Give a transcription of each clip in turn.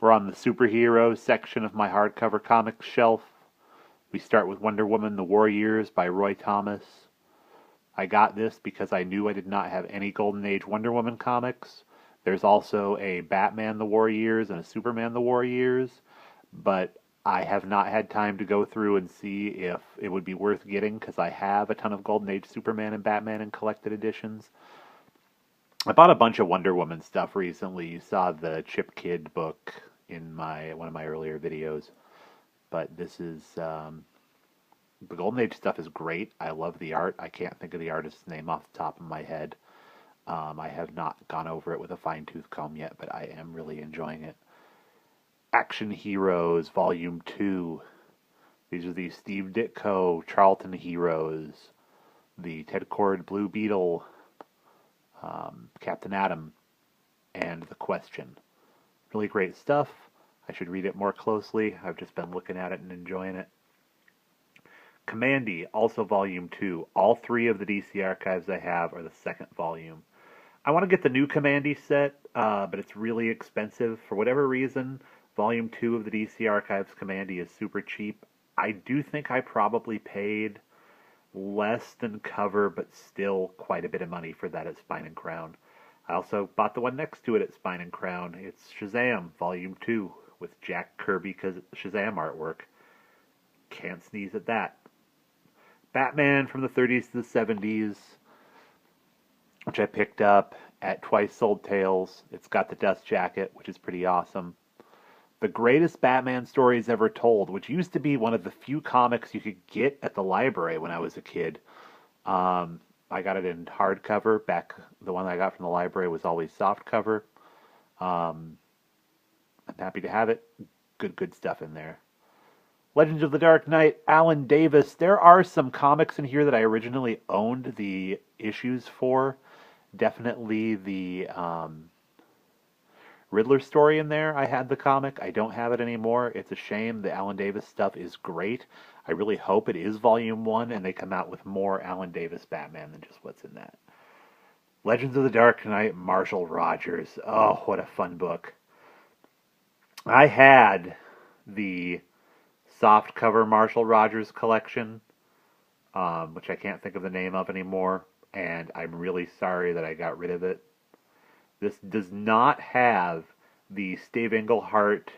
We're on the superheroes section of my hardcover comics shelf. We start with Wonder Woman The War Years by Roy Thomas. I got this because I knew I did not have any Golden Age Wonder Woman comics. There's also a Batman The War Years and a Superman The War Years, but I have not had time to go through and see if it would be worth getting because I have a ton of Golden Age Superman and Batman in collected editions. I bought a bunch of Wonder Woman stuff recently. You saw the Chip Kid book in one of my earlier videos, but this is the Golden Age stuff is great. I love the art. I can't think of the artist's name off the top of my head. I have not gone over it with a fine-tooth comb yet, but I am really enjoying it. Action Heroes, Volume 2. These are the Steve Ditko Charlton Heroes, the Ted Kord Blue Beetle, Captain Atom, and The Question. Really great stuff. I should read it more closely. I've just been looking at it and enjoying it. Commandy, also Volume 2. All three of the DC archives I have are the second volume. I want to get the new Commandy set, but it's really expensive. For whatever reason, Volume 2 of the DC Archives Commandy is super cheap. I do think I probably paid less than cover, but still quite a bit of money for that at Spine and Crown. I also bought the one next to it at Spine and Crown. It's Shazam, Volume 2, with Jack Kirby Shazam artwork. Can't sneeze at that. Batman from the 30s to the 70s, which I picked up at Twice Sold Tales. It's got the dust jacket, which is pretty awesome. The Greatest Batman Stories Ever Told, which used to be one of the few comics you could get at the library when I was a kid. I got it in hardcover. The one I got from the library was always softcover. I'm happy to have it. Good stuff in there. Legends of the Dark Knight, Alan Davis. There are some comics in here that I originally owned the issues for. Definitely the Riddler story in there. I had the comic. I don't have it anymore. It's a shame. The Alan Davis stuff is great. I really hope it is Volume 1 and they come out with more Alan Davis Batman than just what's in that. Legends of the Dark Knight, Marshall Rogers. Oh, what a fun book. I had the softcover Marshall Rogers collection, which I can't think of the name of anymore, and I'm really sorry that I got rid of it. This does not have the Steve Englehart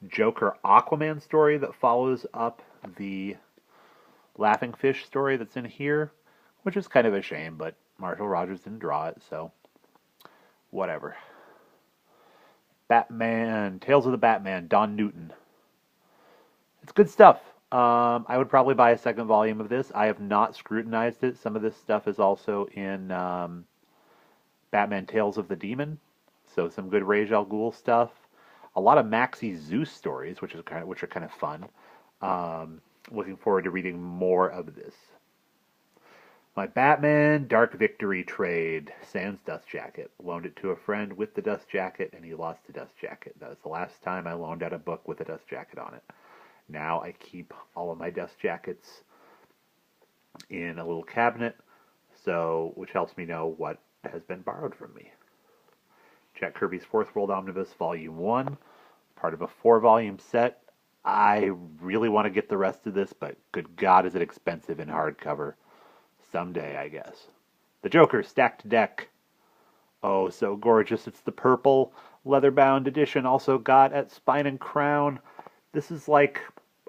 Joker Aquaman story that follows up the Laughing Fish story that's in here, which is kind of a shame, but Marshall Rogers didn't draw it, so whatever. Batman, Tales of the Batman, Don Newton. It's good stuff. I would probably buy a second volume of this. I have not scrutinized it. Some of this stuff is also in Batman Tales of the Demon, so some good Ra's al Ghul stuff. A lot of Maxie Zeus stories, which are kind of fun. Looking forward to reading more of this. My Batman Dark Victory trade, Sans dust jacket. Loaned it to a friend with the dust jacket, and he lost the dust jacket. That was the last time I loaned out a book with a dust jacket on it. Now I keep all of my dust jackets in a little cabinet, which helps me know what has been borrowed from me. Jack Kirby's Fourth World Omnibus Volume 1, part of a 4-volume set. I really want to get the rest of this, but good God, is it expensive in hardcover. Someday, I guess. The Joker Stacked Deck. Oh, so gorgeous. It's the purple leather-bound edition, also got at Spine and Crown. This is like,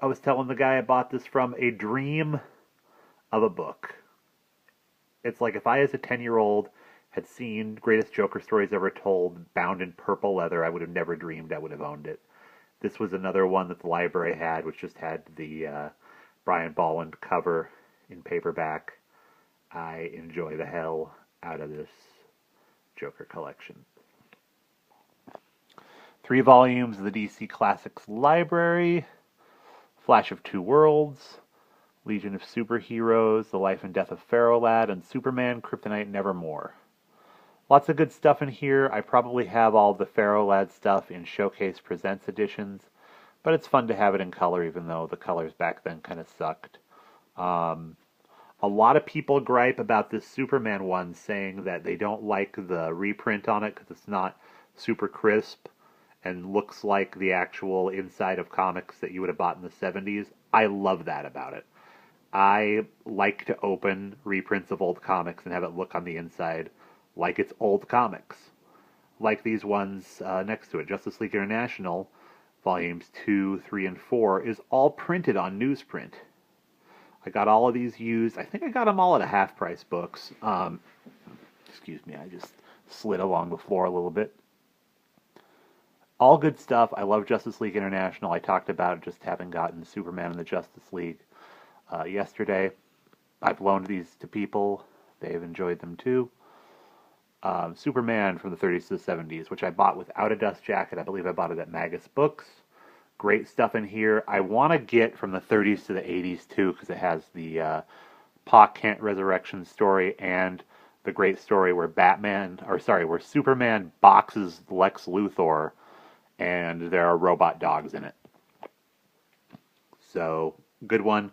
I was telling the guy I bought this from, a dream of a book. It's like if I, as a 10-year-old, had seen Greatest Joker Stories Ever Told bound in purple leather, I would have never dreamed I would have owned it. This was another one that the library had, which just had the Brian Bolland cover in paperback. I enjoy the hell out of this Joker collection. 3 volumes of the DC Classics Library, Flash of Two Worlds, Legion of Superheroes, The Life and Death of Pharaoh Lad, and Superman, Kryptonite, Nevermore. Lots of good stuff in here. I probably have all the Pharaoh Lad stuff in Showcase Presents editions, but it's fun to have it in color, even though the colors back then kind of sucked. A lot of people gripe about this Superman one, saying that they don't like the reprint on it because it's not super crisp. and looks like the actual inside of comics that you would have bought in the 70s. I love that about it. I like to open reprints of old comics and have it look on the inside like it's old comics. Like these ones next to it. Justice League International, volumes 2, 3, and 4, is all printed on newsprint. I got all of these used. I think I got them all at a half-price books. Excuse me, I just slid along the floor a little bit. All good stuff. I love Justice League International. I talked about just having gotten Superman and the Justice League yesterday. I've loaned these to people. They've enjoyed them too. Superman from the 30s to the 70s, which I bought without a dust jacket. I believe I bought it at Magus Books. Great stuff in here. I want to get from the 30s to the 80s too, because it has the Pa Kent resurrection story and the great story where where Superman boxes Lex Luthor, and there are robot dogs in it. So, good one.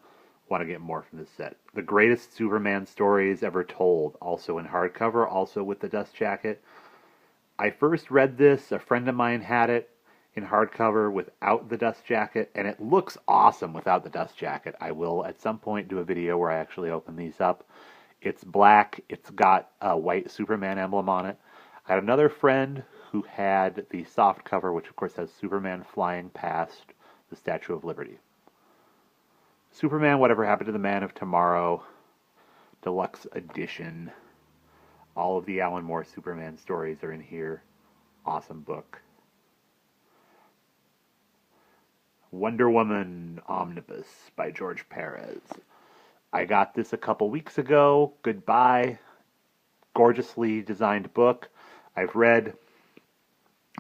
Want to get more from this set. The greatest Superman stories ever told, also in hardcover, also with the dust jacket. I first read this, a friend of mine had it in hardcover without the dust jacket, and it looks awesome without the dust jacket. I will at some point do a video where I actually open these up. It's black, it's got a white Superman emblem on it. I had another friend who had the soft cover, which of course has Superman flying past the Statue of Liberty. Superman, Whatever Happened to the Man of Tomorrow, Deluxe Edition. All of the Alan Moore Superman stories are in here. Awesome book. Wonder Woman Omnibus by George Perez. I got this a couple weeks ago. Goodbye. Gorgeously designed book. I've read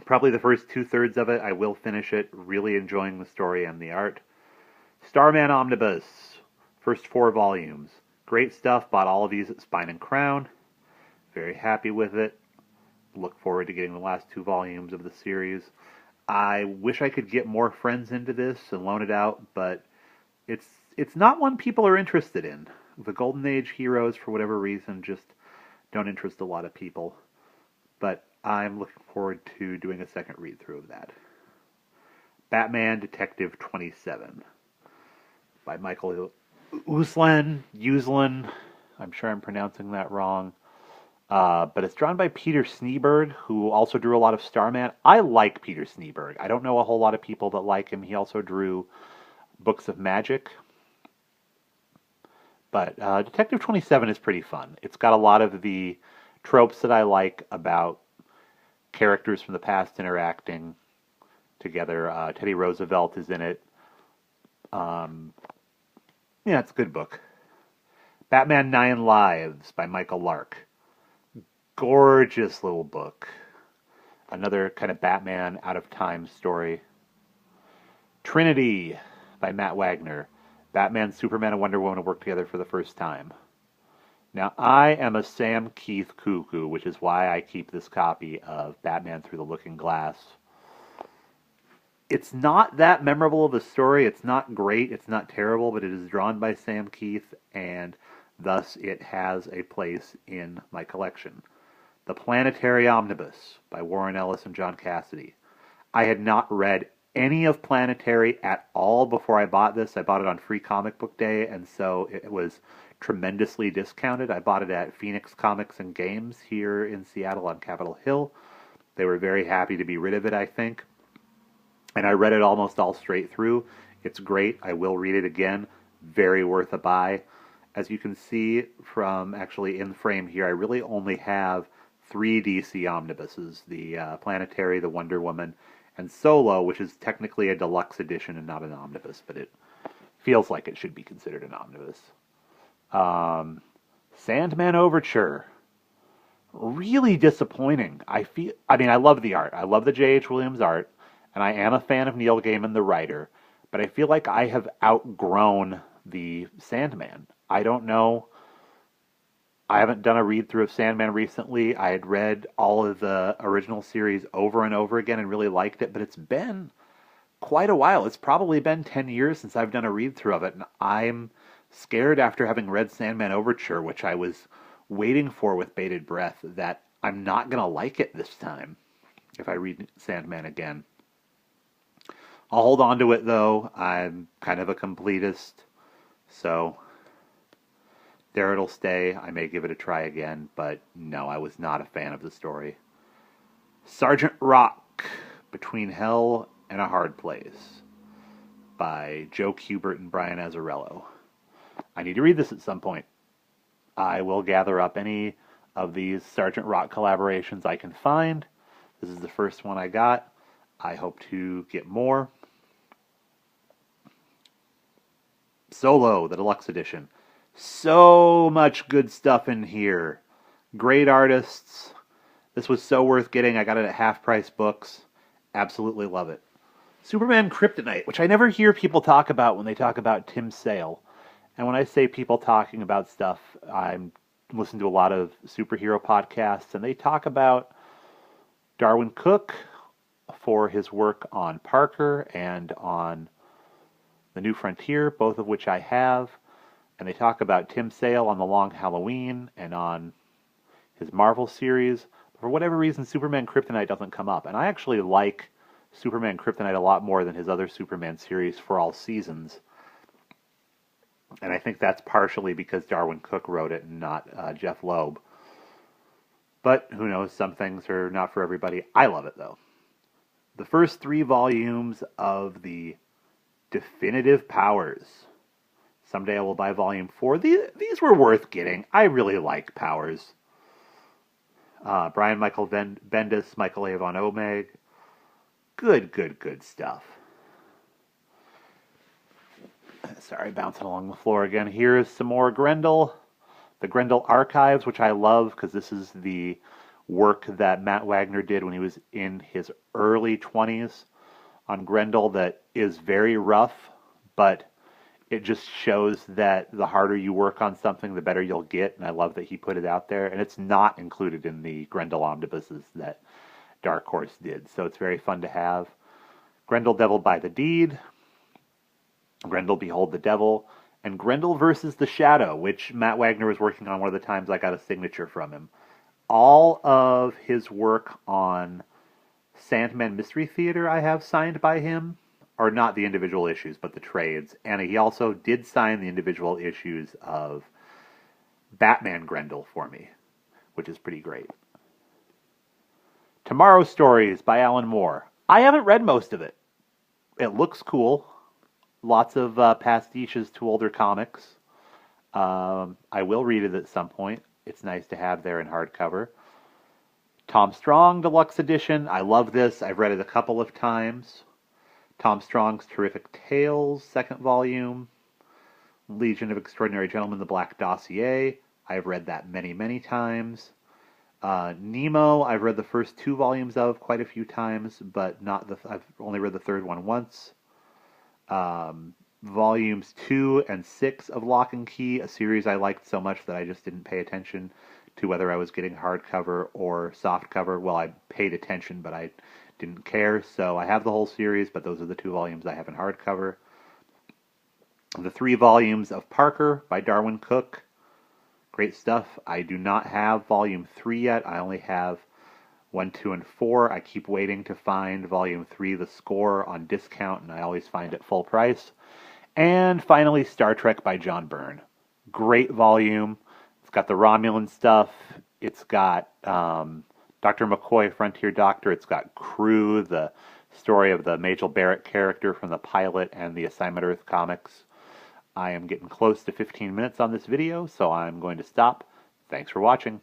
probably the first 2/3 of it. I will finish it. Really enjoying the story and the art. Starman Omnibus, first 4 volumes. Great stuff. Bought all of these at Spine and Crown. Very happy with it. Look forward to getting the last 2 volumes of the series. I wish I could get more friends into this and loan it out, but it's not one people are interested in. The Golden Age heroes, for whatever reason, just don't interest a lot of people. But I'm looking forward to doing a second read-through of that. Batman Detective 27. By Michael Uslan. I'm sure I'm pronouncing that wrong. But it's drawn by Peter Sneberg, who also drew a lot of Starman. I like Peter Sneberg. I don't know a whole lot of people that like him. He also drew Books of Magic. But Detective 27 is pretty fun. It's got a lot of the tropes that I like about characters from the past interacting together. Teddy Roosevelt is in it. Yeah, it's a good book. Batman 9 Lives by Michael Lark. Gorgeous little book. Another kind of Batman out of time story. Trinity by Matt Wagner. Batman, Superman, and Wonder Woman work together for the first time. Now, I am a Sam Keith cuckoo, which is why I keep this copy of Batman Through the Looking Glass. It's not that memorable of a story. It's not great. It's not terrible, but it is drawn by Sam Keith, and thus it has a place in my collection. The Planetary Omnibus by Warren Ellis and John Cassidy. I had not read any of Planetary at all before I bought this. I bought it on Free Comic Book Day, and so it was tremendously discounted. I bought it at Phoenix Comics and Games here in Seattle on Capitol Hill. They were very happy to be rid of it, I think. And I read it almost all straight through. It's great. I will read it again. Very worth a buy. As you can see from actually in frame here, I really only have 3 DC omnibuses. The Planetary, the Wonder Woman, and Solo, which is technically a deluxe edition and not an omnibus, but it feels like it should be considered an omnibus. Sandman Overture. Really disappointing. I love the art. I love the J.H. Williams art. And I am a fan of Neil Gaiman, the writer, but I feel like I have outgrown the Sandman. I don't know. I haven't done a read-through of Sandman recently. I had read all of the original series over and over again and really liked it, but it's been quite a while. It's probably been 10 years since I've done a read-through of it, and I'm scared after having read Sandman Overture, which I was waiting for with bated breath, that I'm not going to like it this time if I read Sandman again. I'll hold on to it, though. I'm kind of a completist, so there it'll stay. I may give it a try again, but no, I was not a fan of the story. Sergeant Rock, Between Hell and a Hard Place, by Joe Kubert and Brian Azzarello. I need to read this at some point. I will gather up any of these Sergeant Rock collaborations I can find. This is the first one I got. I hope to get more. Solo, the deluxe edition. So much good stuff in here. Great artists. This was so worth getting. I got it at Half Price Books. Absolutely love it. Superman Kryptonite, which I never hear people talk about when they talk about Tim Sale. And when I say people talking about stuff, I'm listening to a lot of superhero podcasts, and they talk about Darwin Cook for his work on Parker and on The New Frontier, both of which I have. And they talk about Tim Sale on The Long Halloween and on his Marvel series. For whatever reason, Superman Kryptonite doesn't come up. And I actually like Superman Kryptonite a lot more than his other Superman series for all seasons. And I think that's partially because Darwin Cook wrote it and not Jeff Loeb. But who knows, some things are not for everybody. I love it, though. The first 3 volumes of the Definitive Powers. Someday I will buy volume 4. These were worth getting. I really like Powers. Brian Michael Bendis, Michael A. Von Omeg. Good stuff. Sorry, bouncing along the floor again. Here's some more Grendel. The Grendel Archives, which I love because this is the work that Matt Wagner did when he was in his early 20s on Grendel, that is very rough, but it just shows that the harder you work on something, the better you'll get, and I love that he put it out there. And it's not included in the Grendel omnibuses that Dark Horse did, so it's very fun to have. Grendel Devil by the Deed, Grendel Behold the Devil, and Grendel versus the Shadow, which Matt Wagner was working on one of the times I got a signature from him. All of his work on Sandman Mystery Theater I have signed by him, or not the individual issues, but the trades. And he also did sign the individual issues of Batman Grendel for me, which is pretty great. Tomorrow Stories by Alan Moore. I haven't read most of it. It looks cool. Lots of pastiches to older comics. I will read it at some point. It's nice to have there in hardcover. Tom Strong Deluxe Edition. I love this. I've read it a couple of times. Tom Strong's Terrific Tales, 2nd volume. Legion of Extraordinary Gentlemen, The Black Dossier. I've read that many times. Nemo, I've read the first 2 volumes of quite a few times, but I've only read the 3rd one once. Volumes 2 and 6 of Lock and Key, a series I liked so much that I just didn't pay attention to whether I was getting hardcover or softcover. Well, I paid attention, but I didn't care, so I have the whole series, but those are the 2 volumes I have in hardcover. The 3 volumes of Parker by Darwin Cook. Great stuff. I do not have volume 3 yet. I only have 1, 2, and 4. I keep waiting to find volume 3, The Score, on discount, and I always find it full price. And finally, Star Trek by John Byrne. Great volume. It's got the Romulan stuff. It's got Dr. McCoy, Frontier Doctor. It's got Crew, the story of the Majel Barrett character from the pilot and the Assignment Earth comics. I am getting close to 15 minutes on this video, so I'm going to stop. Thanks for watching.